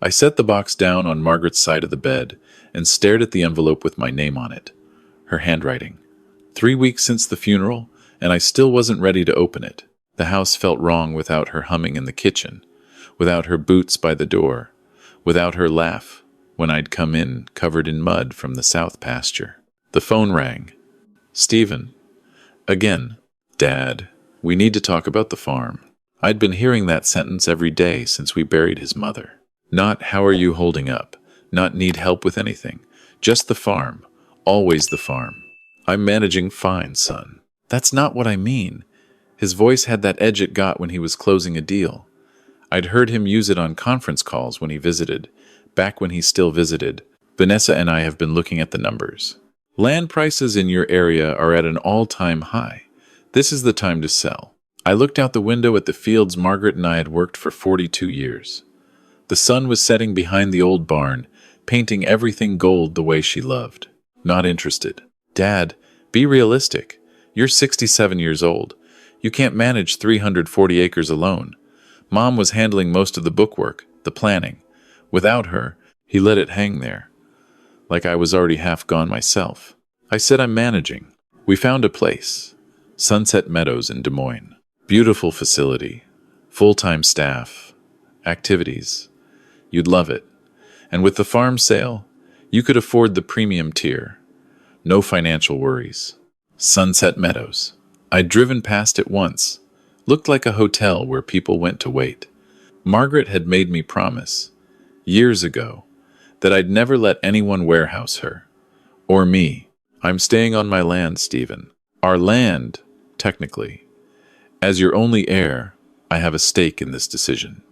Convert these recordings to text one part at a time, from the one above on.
I set the box down on Margaret's side of the bed and stared at the envelope with my name on it. Her handwriting. 3 weeks since the funeral, and I still wasn't ready to open it. The house felt wrong without her humming in the kitchen, without her boots by the door, without her laugh when I'd come in covered in mud from the south pasture. The phone rang. Stephen. Again. Dad, we need to talk about the farm. I'd been hearing that sentence every day since we buried his mother. Not how are you holding up, not need help with anything, just the farm, always the farm. I'm managing fine, son. That's not what I mean. His voice had that edge it got when he was closing a deal. I'd heard him use it on conference calls when he visited, back when he still visited. Vanessa and I have been looking at the numbers. Land prices in your area are at an all-time high. This is the time to sell. I looked out the window at the fields Margaret and I had worked for 42 years. The sun was setting behind the old barn, painting everything gold the way she loved. Not interested. Dad, be realistic. You're 67 years old. You can't manage 340 acres alone. Mom was handling most of the bookwork, the planning. Without her, he let it hang there, like I was already half gone myself. I said I'm managing. We found a place. Sunset Meadows in Des Moines. Beautiful facility. Full-time staff. Activities. You'd love it. And with the farm sale, you could afford the premium tier. No financial worries. Sunset Meadows. I'd driven past it once. Looked like a hotel where people went to wait. Margaret had made me promise, years ago, that I'd never let anyone warehouse her. Or me. I'm staying on my land, Stephen. Our land, technically. As your only heir, I have a stake in this decision.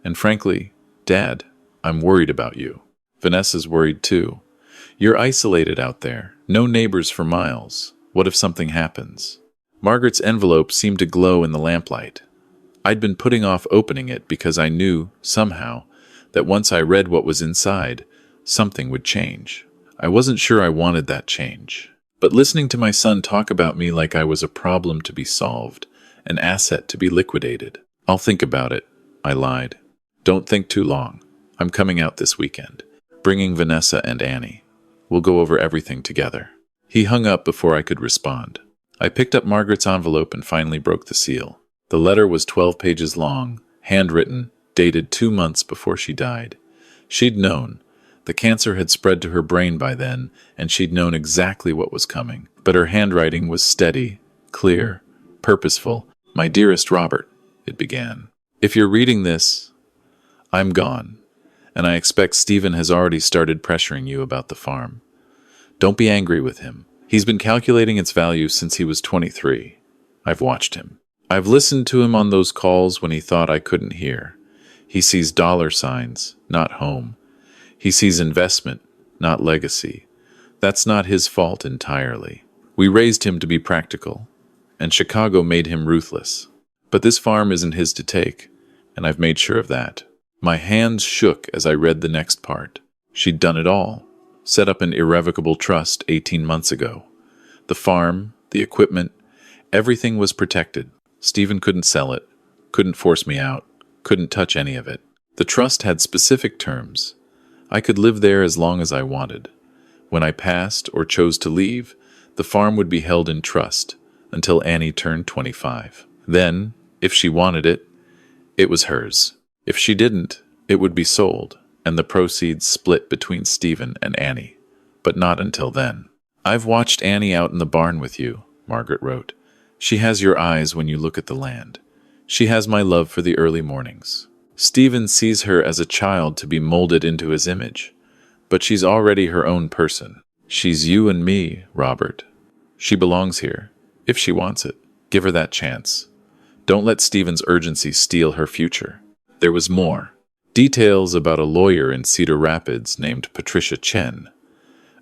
And frankly, Dad, I'm worried about you. Vanessa's worried too. You're isolated out there, no neighbors for miles. What if something happens? Margaret's envelope seemed to glow in the lamplight. I'd been putting off opening it because I knew, somehow, that once I read what was inside, something would change. I wasn't sure I wanted that change. But listening to my son talk about me like I was a problem to be solved, an asset to be liquidated. I'll think about it, I lied. Don't think too long. I'm coming out this weekend, bringing Vanessa and Annie. We'll go over everything together. He hung up before I could respond. I picked up Margaret's envelope and finally broke the seal. The letter was 12 pages long, handwritten, dated 2 months before she died. She'd known. The cancer had spread to her brain by then, and she'd known exactly what was coming. But her handwriting was steady, clear, purposeful. My dearest Robert, it began. If you're reading this, I'm gone, and I expect Stephen has already started pressuring you about the farm. Don't be angry with him. He's been calculating its value since he was 23. I've watched him. I've listened to him on those calls when he thought I couldn't hear. He sees dollar signs, not home. He sees investment, not legacy. That's not his fault entirely. We raised him to be practical, and Chicago made him ruthless. But this farm isn't his to take, and I've made sure of that. My hands shook as I read the next part. She'd done it all. Set up an irrevocable trust 18 months ago. The farm, the equipment, everything was protected. Stephen couldn't sell it, couldn't force me out, couldn't touch any of it. The trust had specific terms. I could live there as long as I wanted. When I passed or chose to leave, the farm would be held in trust until Annie turned 25. Then, if she wanted it, it was hers. If she didn't, it would be sold, and the proceeds split between Stephen and Annie. But not until then. I've watched Annie out in the barn with you, Margaret wrote. She has your eyes when you look at the land. She has my love for the early mornings. Stephen sees her as a child to be molded into his image, but she's already her own person. She's you and me, Robert. She belongs here, if she wants it. Give her that chance. Don't let Stephen's urgency steal her future. There was more. Details about a lawyer in Cedar Rapids named Patricia Chen.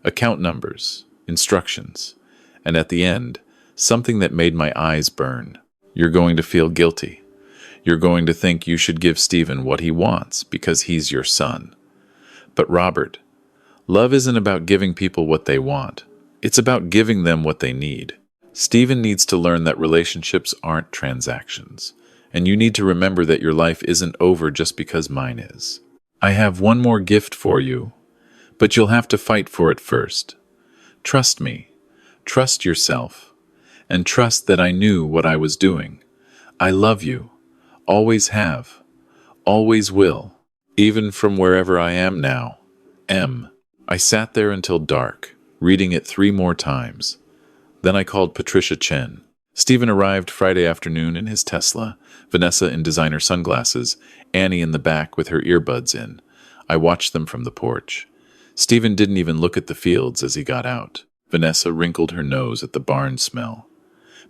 Account numbers, instructions, and at the end, something that made my eyes burn. You're going to feel guilty. You're going to think you should give Stephen what he wants because he's your son. But Robert, love isn't about giving people what they want. It's about giving them what they need. Stephen needs to learn that relationships aren't transactions, and you need to remember that your life isn't over just because mine is. I have one more gift for you, but you'll have to fight for it first. Trust me. Trust yourself. And trust that I knew what I was doing. I love you. Always have. Always will. Even from wherever I am now. M. I sat there until dark, reading it 3 more times. Then I called Patricia Chen. Stephen arrived Friday afternoon in his Tesla, Vanessa in designer sunglasses, Annie in the back with her earbuds in. I watched them from the porch. Stephen didn't even look at the fields as he got out. Vanessa wrinkled her nose at the barn smell.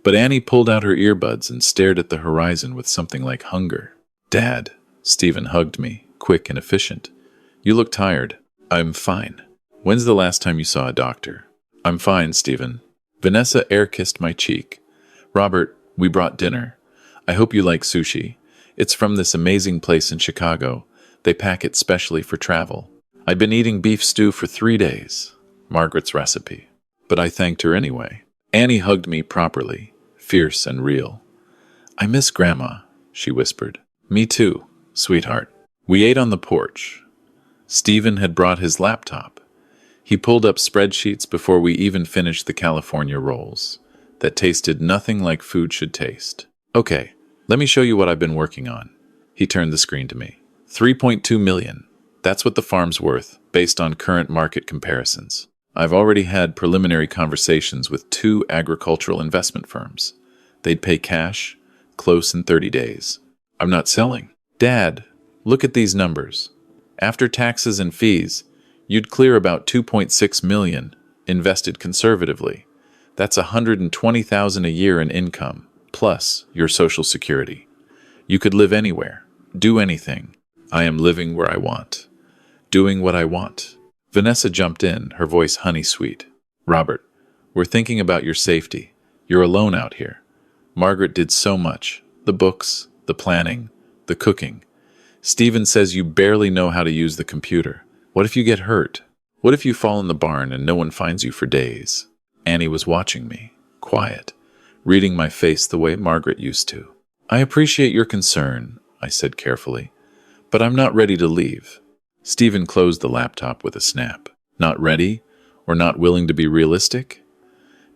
But Annie pulled out her earbuds and stared at the horizon with something like hunger. Dad, Stephen hugged me, quick and efficient. You look tired. I'm fine. When's the last time you saw a doctor? I'm fine, Stephen. Vanessa air-kissed my cheek. Robert, we brought dinner. I hope you like sushi. It's from this amazing place in Chicago. They pack it specially for travel. I've been eating beef stew for 3 days. Margaret's recipe. But I thanked her anyway. Annie hugged me properly, fierce and real. I miss Grandma, she whispered. Me too, sweetheart. We ate on the porch. Stephen had brought his laptop. He pulled up spreadsheets before we even finished the California rolls that tasted nothing like food should taste. Okay, let me show you what I've been working on. He turned the screen to me. 3.2 million. That's what the farm's worth, based on current market comparisons. I've already had preliminary conversations with 2 agricultural investment firms. They'd pay cash, close in 30 days. I'm not selling. Dad, look at these numbers. After taxes and fees, you'd clear about 2.6 million, invested conservatively. That's $120,000 a year in income, plus your Social Security. You could live anywhere, do anything. I am living where I want, doing what I want. Vanessa jumped in, her voice honey-sweet. Robert, we're thinking about your safety. You're alone out here. Margaret did so much. The books, the planning, the cooking. Stephen says you barely know how to use the computer. What if you get hurt? What if you fall in the barn and no one finds you for days? Annie was watching me, quiet, reading my face the way Margaret used to. I appreciate your concern, I said carefully, but I'm not ready to leave. Stephen closed the laptop with a snap. Not ready? Or not willing to be realistic?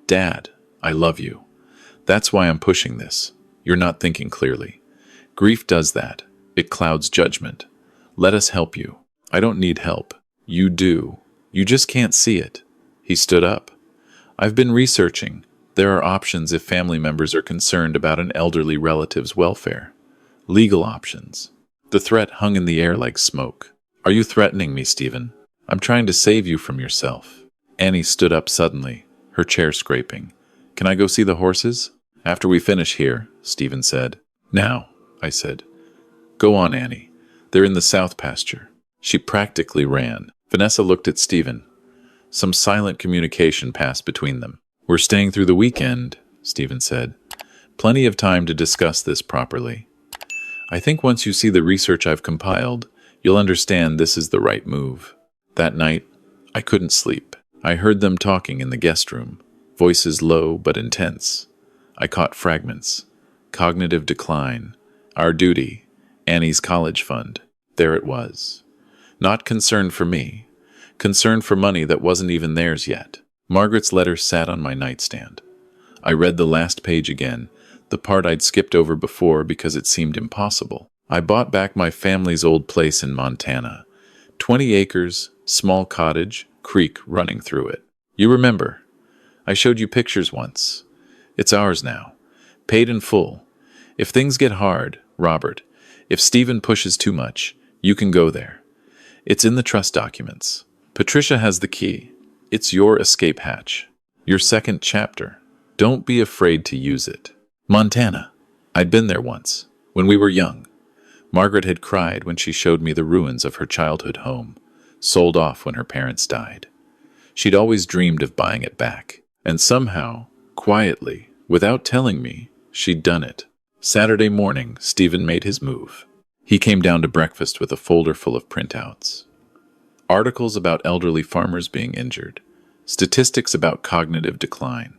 Dad, I love you. That's why I'm pushing this. You're not thinking clearly. Grief does that. It clouds judgment. Let us help you. I don't need help. You do. You just can't see it. He stood up. I've been researching. There are options if family members are concerned about an elderly relative's welfare. Legal options. The threat hung in the air like smoke. Are you threatening me, Stephen? I'm trying to save you from yourself. Annie stood up suddenly, her chair scraping. Can I go see the horses? After we finish here, Stephen said. Now, I said. Go on, Annie. They're in the south pasture. She practically ran. Vanessa looked at Stephen. Some silent communication passed between them. We're staying through the weekend, Stephen said. Plenty of time to discuss this properly. I think once you see the research I've compiled, you'll understand this is the right move. That night, I couldn't sleep. I heard them talking in the guest room, voices low but intense. I caught fragments. Cognitive decline, our duty, Annie's college fund. There it was. Not concern for me. Concern for money that wasn't even theirs yet. Margaret's letter sat on my nightstand. I read the last page again, the part I'd skipped over before because it seemed impossible. I bought back my family's old place in Montana. 20 acres, small cottage, creek running through it. You remember. I showed you pictures once. It's ours now. Paid in full. If things get hard, Robert, if Stephen pushes too much, you can go there. It's in the trust documents. Patricia has the key. It's your escape hatch. Your second chapter. Don't be afraid to use it. Montana. I'd been there once, when we were young. Margaret had cried when she showed me the ruins of her childhood home, sold off when her parents died. She'd always dreamed of buying it back, and somehow, quietly, without telling me, she'd done it. Saturday morning, Stephen made his move. He came down to breakfast with a folder full of printouts. Articles about elderly farmers being injured, statistics about cognitive decline,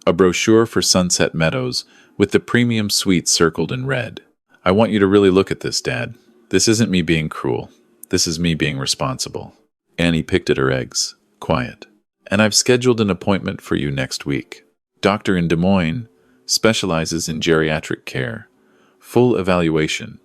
a brochure for Sunset Meadows with the premium suite circled in red. I want you to really look at this, Dad. This isn't me being cruel. This is me being responsible. Annie picked at her eggs, quiet. And I've scheduled an appointment for you next week. Doctor in Des Moines specializes in geriatric care. Full evaluation,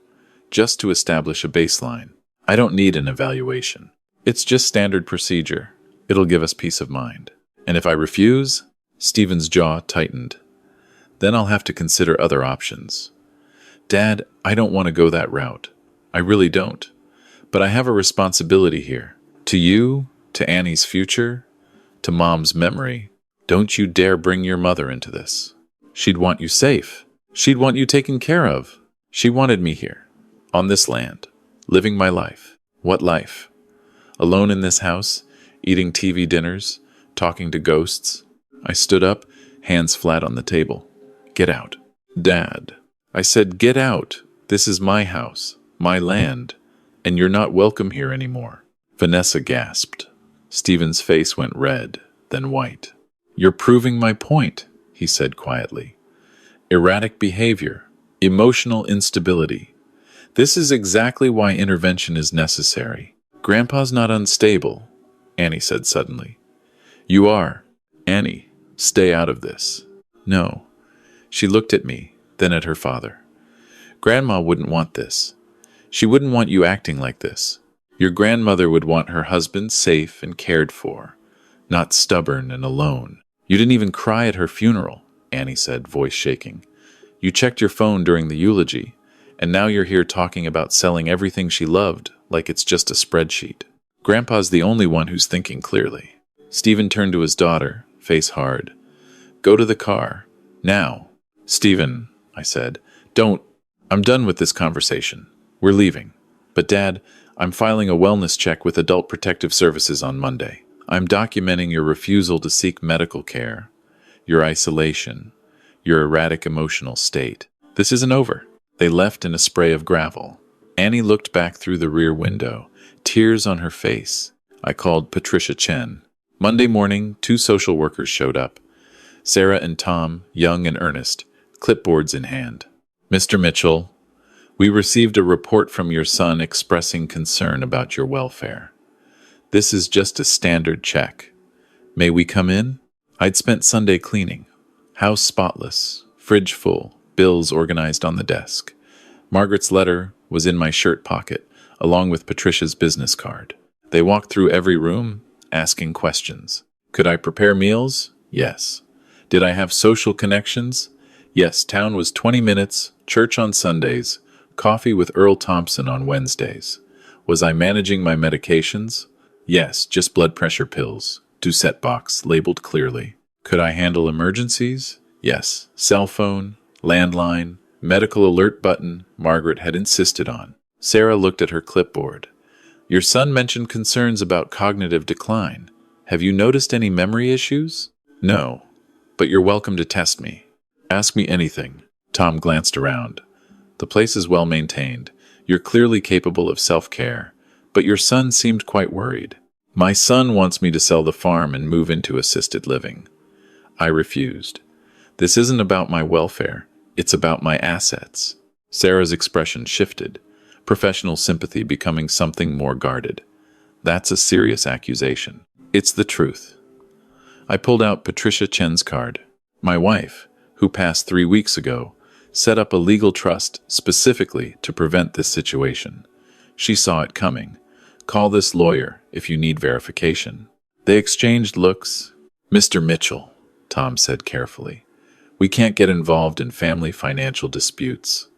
just to establish a baseline. I don't need an evaluation. It's just standard procedure. It'll give us peace of mind. And if I refuse, Stephen's jaw tightened. Then I'll have to consider other options. Dad, I don't want to go that route. I really don't. But I have a responsibility here. To you, to Annie's future, to Mom's memory. Don't you dare bring your mother into this. She'd want you safe. She'd want you taken care of. She wanted me here, on this land, living my life. What life? Alone in this house, eating TV dinners, talking to ghosts. I stood up, hands flat on the table. Get out. Dad. I said, get out. This is my house, my land, and you're not welcome here anymore. Vanessa gasped. Stephen's face went red, then white. You're proving my point, he said quietly. Erratic behavior, emotional instability. This is exactly why intervention is necessary. Grandpa's not unstable, Annie said suddenly. You are. Annie, stay out of this. No. She looked at me, then at her father. Grandma wouldn't want this. She wouldn't want you acting like this. Your grandmother would want her husband safe and cared for, not stubborn and alone. You didn't even cry at her funeral, Annie said, voice shaking. You checked your phone during the eulogy, and now you're here talking about selling everything she loved like it's just a spreadsheet. Grandpa's the only one who's thinking clearly. Stephen turned to his daughter, face hard. Go to the car. Now. Stephen, I said, don't. I'm done with this conversation. We're leaving. But Dad, I'm filing a wellness check with Adult Protective Services on Monday. I'm documenting your refusal to seek medical care, your isolation, your erratic emotional state. This isn't over. They left in a spray of gravel. Annie looked back through the rear window, tears on her face. I called Patricia Chen. Monday morning, 2 social workers showed up. Sarah and Tom, young and earnest, clipboards in hand. Mr. Mitchell, we received a report from your son expressing concern about your welfare. This is just a standard check. May we come in? I'd spent Sunday cleaning. House spotless, fridge full, bills organized on the desk. Margaret's letter was in my shirt pocket, along with Patricia's business card. They walked through every room, asking questions. Could I prepare meals? Yes. Did I have social connections? Yes, town was 20 minutes, church on Sundays, coffee with Earl Thompson on Wednesdays. Was I managing my medications? Yes, just blood pressure pills. Doucette box, labeled clearly. Could I handle emergencies? Yes. Cell phone, landline, medical alert button Margaret had insisted on. Sarah looked at her clipboard. Your son mentioned concerns about cognitive decline. Have you noticed any memory issues? No, but you're welcome to test me. Ask me anything. Tom glanced around. The place is well maintained. You're clearly capable of self-care, but your son seemed quite worried. My son wants me to sell the farm and move into assisted living. I refused. This isn't about my welfare. It's about my assets. Sarah's expression shifted, professional sympathy becoming something more guarded. That's a serious accusation. It's the truth. I pulled out Patricia Chen's card. My wife, who passed 3 weeks ago, set up a legal trust specifically to prevent this situation. She saw it coming. Call this lawyer if you need verification. They exchanged looks. Mr. Mitchell, Tom said carefully, we can't get involved in family financial disputes.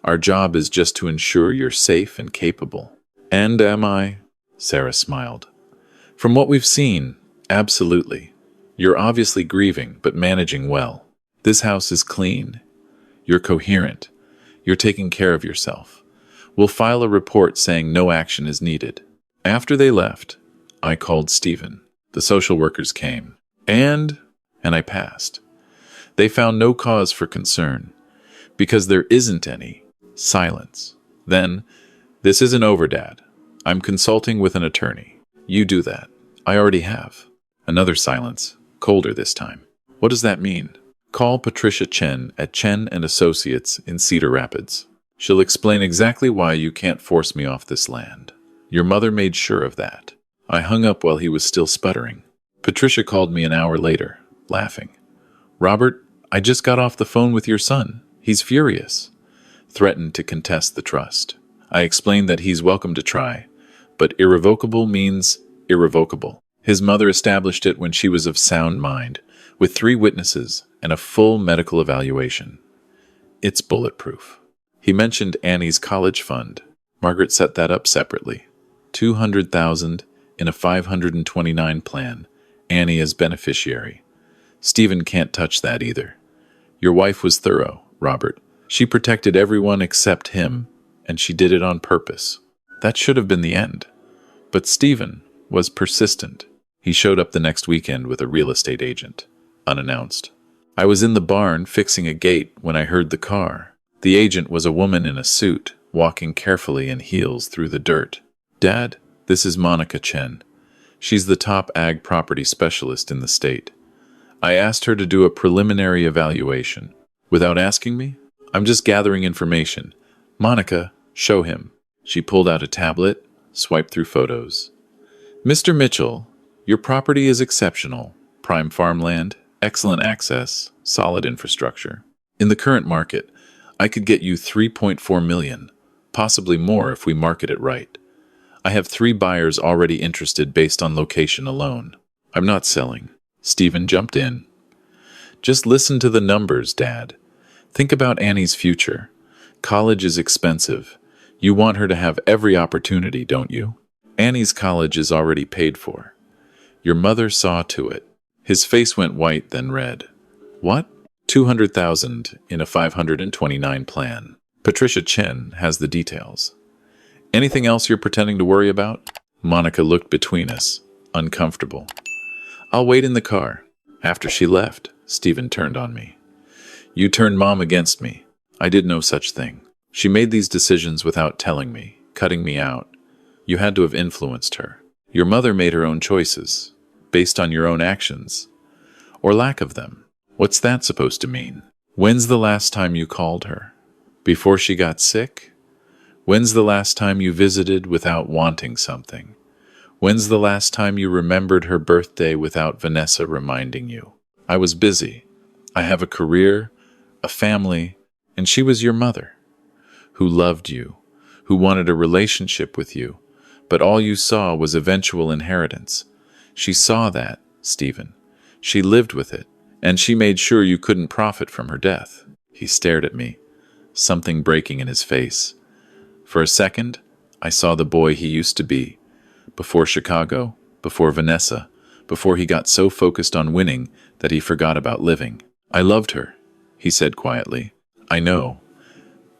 Our job is just to ensure you're safe and capable. And am I? Sarah smiled. From what we've seen, absolutely. You're obviously grieving, but managing well. This house is clean. You're coherent. You're taking care of yourself. We'll file a report saying no action is needed. After they left, I called Stephen. The social workers came. And I passed. They found no cause for concern. Because there isn't any. Silence. Then, this isn't over, Dad. I'm consulting with an attorney. You do that. I already have. Another silence, colder this time. What does that mean? Call Patricia Chen at Chen and Associates in Cedar Rapids. She'll explain exactly why you can't force me off this land. Your mother made sure of that. I hung up while he was still sputtering. Patricia called me an hour later, laughing. Robert, I just got off the phone with your son. He's furious. Threatened to contest the trust. I explained that he's welcome to try, but irrevocable means irrevocable. His mother established it when she was of sound mind, with 3 witnesses and a full medical evaluation. It's bulletproof. He mentioned Annie's college fund. Margaret set that up separately. $200,000 in a 529 plan. Annie as beneficiary. Stephen can't touch that either. Your wife was thorough, Robert. She protected everyone except him, and she did it on purpose. That should have been the end. But Stephen was persistent. He showed up the next weekend with a real estate agent, unannounced. I was in the barn fixing a gate when I heard the car. The agent was a woman in a suit, walking carefully in heels through the dirt. Dad, this is Monica Chen. She's the top ag property specialist in the state. I asked her to do a preliminary evaluation. Without asking me? I'm just gathering information. Monica, show him. She pulled out a tablet, swiped through photos. Mr. Mitchell, your property is exceptional. Prime farmland, excellent access, solid infrastructure. In the current market, I could get you $3.4 million, possibly more if we market it right. I have 3 buyers already interested based on location alone. I'm not selling. Stephen jumped in. Just listen to the numbers, Dad. Think about Annie's future. College is expensive. You want her to have every opportunity, don't you? Annie's college is already paid for. Your mother saw to it. His face went white, then red. What? $200,000 in a 529 plan. Patricia Chen has the details. Anything else you're pretending to worry about? Monica looked between us, uncomfortable. I'll wait in the car. After she left, Stephen turned on me. You turned Mom against me. I did no such thing. She made these decisions without telling me, cutting me out. You had to have influenced her. Your mother made her own choices, based on your own actions, or lack of them. What's that supposed to mean? When's the last time you called her? Before she got sick? When's the last time you visited without wanting something? When's the last time you remembered her birthday without Vanessa reminding you? I was busy. I have a career, a family, and she was your mother, who loved you, who wanted a relationship with you, but all you saw was eventual inheritance. She saw that, Stephen. She lived with it, and she made sure you couldn't profit from her death. He stared at me, something breaking in his face. For a second, I saw the boy he used to be. Before Chicago, before Vanessa, before he got so focused on winning that he forgot about living. I loved her, he said quietly. I know,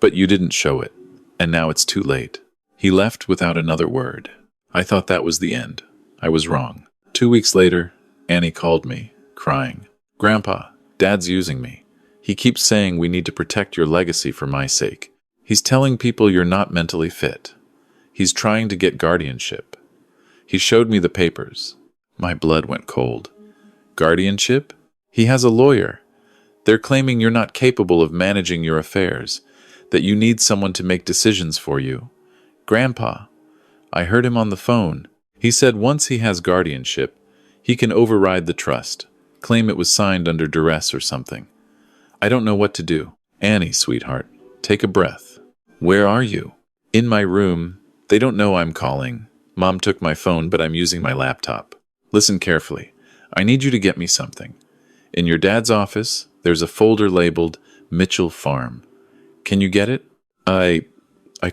but you didn't show it, and now it's too late. He left without another word. I thought that was the end. I was wrong. 2 weeks later, Annie called me, crying. Grandpa, Dad's using me. He keeps saying we need to protect your legacy for my sake. He's telling people you're not mentally fit. He's trying to get guardianship. He showed me the papers. My blood went cold. Guardianship? He has a lawyer. They're claiming you're not capable of managing your affairs, that you need someone to make decisions for you. Grandpa, I heard him on the phone. He said once he has guardianship, he can override the trust, claim it was signed under duress or something. I don't know what to do. Annie, sweetheart, take a breath. Where are you? In my room. They don't know I'm calling. Mom took my phone, but I'm using my laptop. Listen carefully. I need you to get me something. In your dad's office, there's a folder labeled Mitchell Farm. Can you get it? I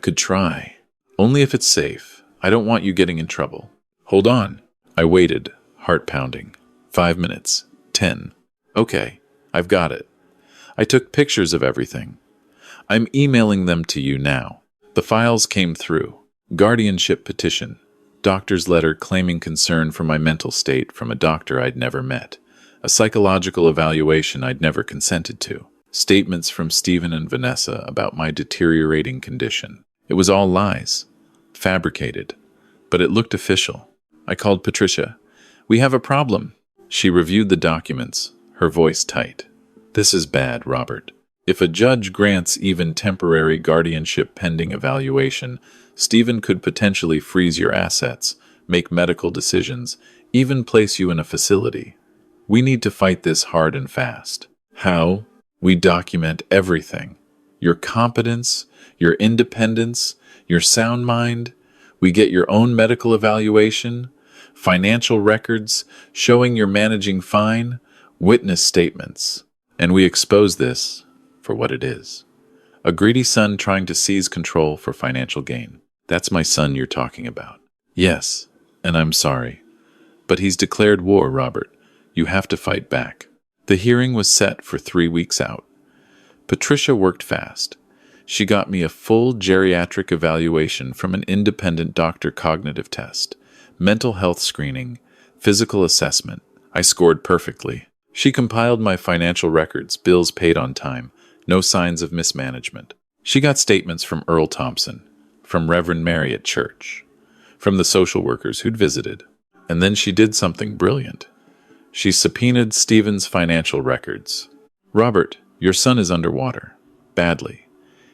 could try. Only if it's safe. I don't want you getting in trouble. Hold on. I waited, heart pounding. 5 minutes. 10. Okay, I've got it. I took pictures of everything. I'm emailing them to you now. The files came through. Guardianship petition. Doctor's letter claiming concern for my mental state from a doctor I'd never met. A psychological evaluation I'd never consented to. Statements from Stephen and Vanessa about my deteriorating condition. It was all lies. Fabricated. But it looked official. I called Patricia. We have a problem. She reviewed the documents, her voice tight. This is bad, Robert. If a judge grants even temporary guardianship pending evaluation, Stephen could potentially freeze your assets, make medical decisions, even place you in a facility. We need to fight this hard and fast. How? We document everything. Your competence, your independence, your sound mind. We get your own medical evaluation, financial records showing you're managing fine, witness statements. And we expose this for what it is. A greedy son trying to seize control for financial gain. That's my son you're talking about. Yes, and I'm sorry. But he's declared war, Robert. You have to fight back. The hearing was set for 3 weeks out. Patricia worked fast. She got me a full geriatric evaluation from an independent doctor, cognitive test, mental health screening, physical assessment. I scored perfectly. She compiled my financial records, bills paid on time, no signs of mismanagement. She got statements from Earl Thompson, from Reverend Mary at church, from the social workers who'd visited. And then she did something brilliant. She subpoenaed Stephen's financial records. Robert, your son is underwater. Badly.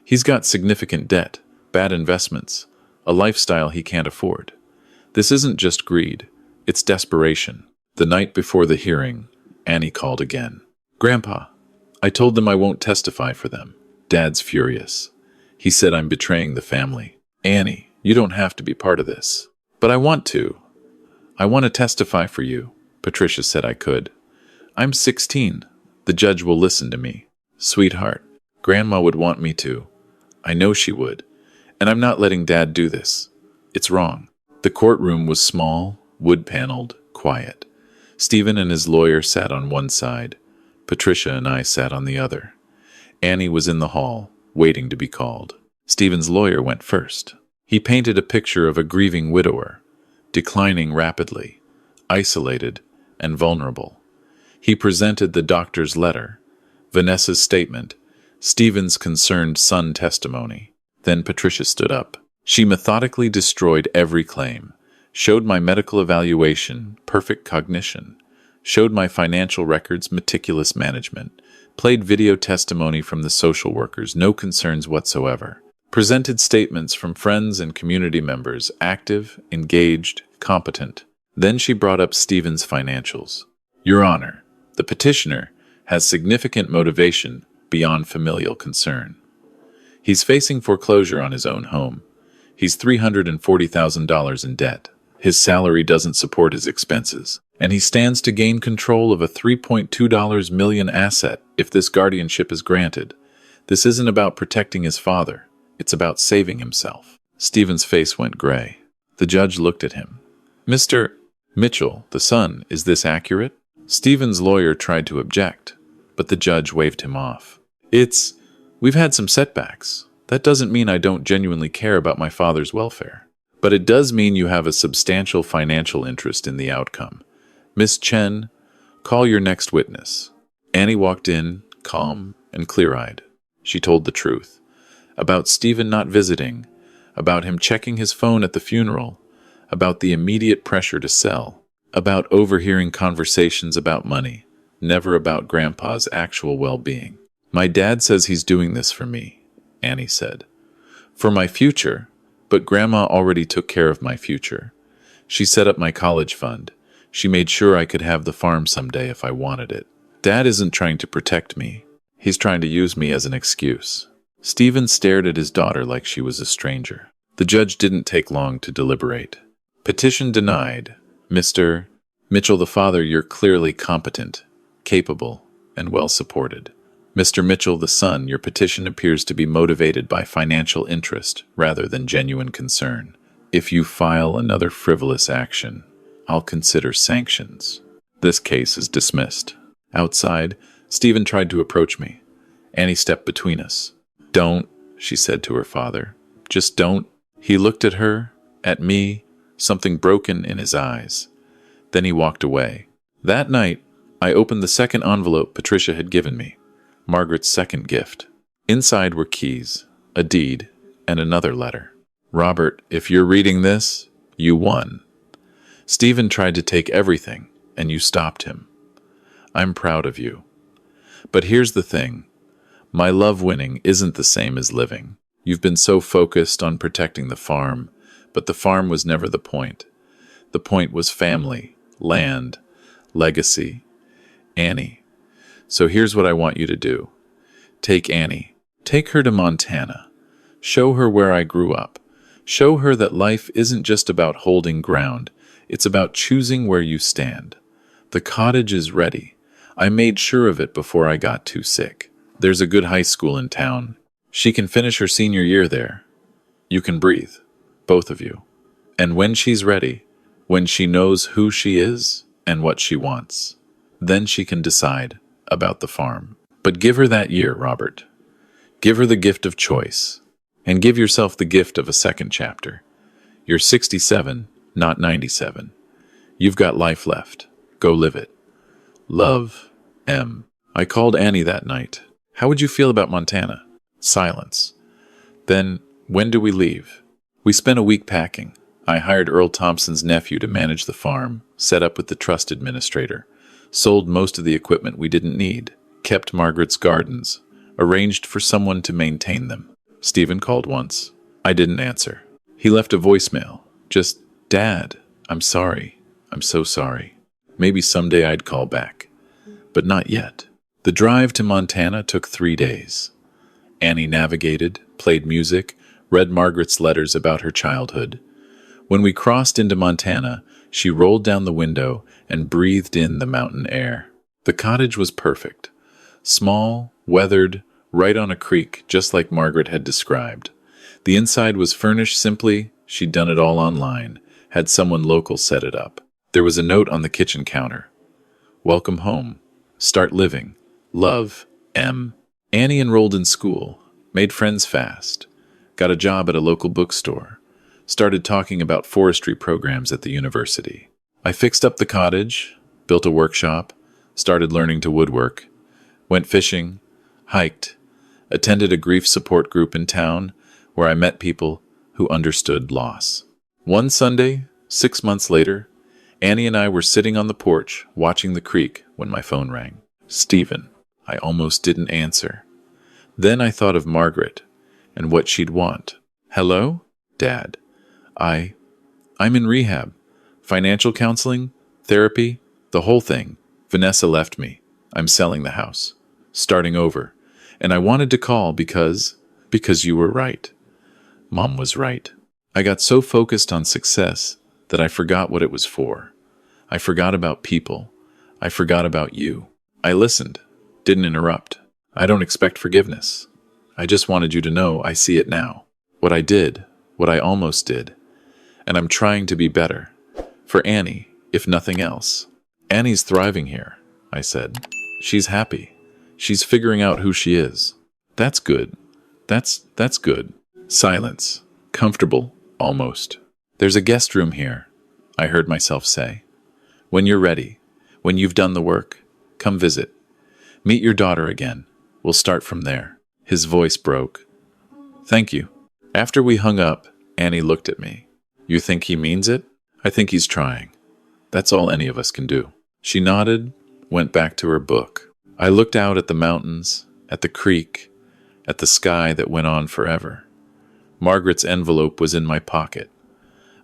He's got significant debt, bad investments, a lifestyle he can't afford. This isn't just greed, it's desperation. The night before the hearing, Annie called again. Grandpa, I told them I won't testify for them. Dad's furious. He said I'm betraying the family. Annie, you don't have to be part of this. But I want to. I want to testify for you. Patricia said I could. I'm 16. The judge will listen to me. Sweetheart, Grandma would want me to. I know she would. And I'm not letting Dad do this. It's wrong. The courtroom was small, wood-paneled, quiet. Stephen and his lawyer sat on one side. Patricia and I sat on the other. Annie was in the hall, waiting to be called. Stephen's lawyer went first. He painted a picture of a grieving widower, declining rapidly, isolated, and vulnerable. He presented the doctor's letter, Vanessa's statement, Stephen's concerned son testimony. Then Patricia stood up. She methodically destroyed every claim, showed my medical evaluation, perfect cognition, showed my financial records, meticulous management, played video testimony from the social workers, no concerns whatsoever, presented statements from friends and community members, active, engaged, competent. Then she brought up Stephen's financials. Your Honor, the petitioner has significant motivation beyond familial concern. He's facing foreclosure on his own home. He's $340,000 in debt. His salary doesn't support his expenses, and he stands to gain control of a $3.2 million asset if this guardianship is granted. This isn't about protecting his father. It's about saving himself. Stephen's face went gray. The judge looked at him. Mr. Mitchell, the son, is this accurate? Stephen's lawyer tried to object, but the judge waved him off. We've had some setbacks. That doesn't mean I don't genuinely care about my father's welfare. But it does mean you have a substantial financial interest in the outcome. Miss Chen, call your next witness. Annie walked in, calm and clear-eyed. She told the truth. About Stephen not visiting, about him checking his phone at the funeral, about the immediate pressure to sell, about overhearing conversations about money, never about Grandpa's actual well-being. My dad says he's doing this for me, Annie said. For my future, but Grandma already took care of my future. She set up my college fund. She made sure I could have the farm someday if I wanted it. Dad isn't trying to protect me. He's trying to use me as an excuse. Stephen stared at his daughter like she was a stranger. The judge didn't take long to deliberate. Petition denied. Mr. Mitchell the father, you're clearly competent, capable, and well-supported. Mr. Mitchell the son, your petition appears to be motivated by financial interest rather than genuine concern. If you file another frivolous action, I'll consider sanctions. This case is dismissed. Outside, Stephen tried to approach me. Annie stepped between us. Don't, she said to her father. Just don't. He looked at her, at me, something broken in his eyes. Then he walked away. That night, I opened the second envelope Patricia had given me, Margaret's second gift. Inside were keys, a deed, and another letter. Robert, if you're reading this, you won. Stephen tried to take everything, and you stopped him. I'm proud of you. But here's the thing. My love winning isn't the same as living. You've been so focused on protecting the farm, but the farm was never the point. The point was family, land, legacy, Annie. So here's what I want you to do. Take Annie. Take her to Montana. Show her where I grew up. Show her that life isn't just about holding ground. It's about choosing where you stand. The cottage is ready. I made sure of it before I got too sick. There's a good high school in town. She can finish her senior year there. You can breathe, both of you. And when she's ready, when she knows who she is and what she wants, then she can decide about the farm. But give her that year, Robert. Give her the gift of choice. And give yourself the gift of a second chapter. You're 67, not 97. You've got life left. Go live it. Love, M. I called Annie that night. How would you feel about Montana? Silence. Then, when do we leave? We spent a week packing. I hired Earl Thompson's nephew to manage the farm, set up with the trust administrator, sold most of the equipment we didn't need, kept Margaret's gardens, arranged for someone to maintain them. Stephen called once. I didn't answer. He left a voicemail. Just, Dad, I'm sorry. I'm so sorry. Maybe someday I'd call back. But not yet. The drive to Montana took 3 days. Annie navigated, played music, read Margaret's letters about her childhood. When we crossed into Montana, she rolled down the window and breathed in the mountain air. The cottage was perfect. Small, weathered, right on a creek, just like Margaret had described. The inside was furnished simply. She'd done it all online, had someone local set it up. There was a note on the kitchen counter. Welcome home. Start living. Love, M. Annie enrolled in school, made friends fast, got a job at a local bookstore, started talking about forestry programs at the university. I fixed up the cottage, built a workshop, started learning to woodwork, went fishing, hiked, attended a grief support group in town where I met people who understood loss. One Sunday, 6 months later, Annie and I were sitting on the porch watching the creek when my phone rang. Stephen. I almost didn't answer. Then I thought of Margaret and what she'd want. Hello? Dad. I'm in rehab. Financial counseling, therapy, the whole thing. Vanessa left me. I'm selling the house. Starting over. And I wanted to call because you were right. Mom was right. I got so focused on success that I forgot what it was for. I forgot about people. I forgot about you. I listened, didn't interrupt. I don't expect forgiveness. I just wanted you to know I see it now. What I did, what I almost did. And I'm trying to be better. For Annie, if nothing else. Annie's thriving here, I said. She's happy. She's figuring out who she is. That's good. That's good. Silence. Comfortable, almost. There's a guest room here, I heard myself say. When you're ready, when you've done the work, come visit. Meet your daughter again. We'll start from there. His voice broke. Thank you. After we hung up, Annie looked at me. You think he means it? I think he's trying. That's all any of us can do. She nodded, went back to her book. I looked out at the mountains, at the creek, at the sky that went on forever. Margaret's envelope was in my pocket.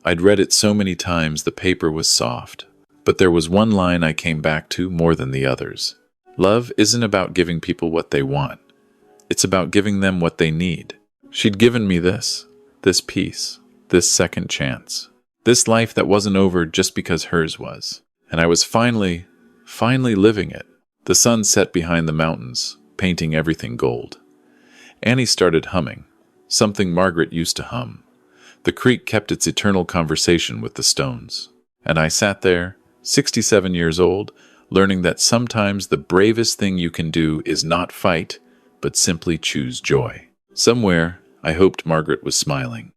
I'd read it so many times the paper was soft. But there was one line I came back to more than the others. Love isn't about giving people what they want. It's about giving them what they need. She'd given me this peace, this second chance, this life that wasn't over just because hers was. And I was finally living it. The sun set behind the mountains, painting everything gold. Annie started humming, something Margaret used to hum. The creek kept its eternal conversation with the stones. And I sat there, 67 years old, learning that sometimes the bravest thing you can do is not fight, but simply choose joy. Somewhere, I hoped Margaret was smiling.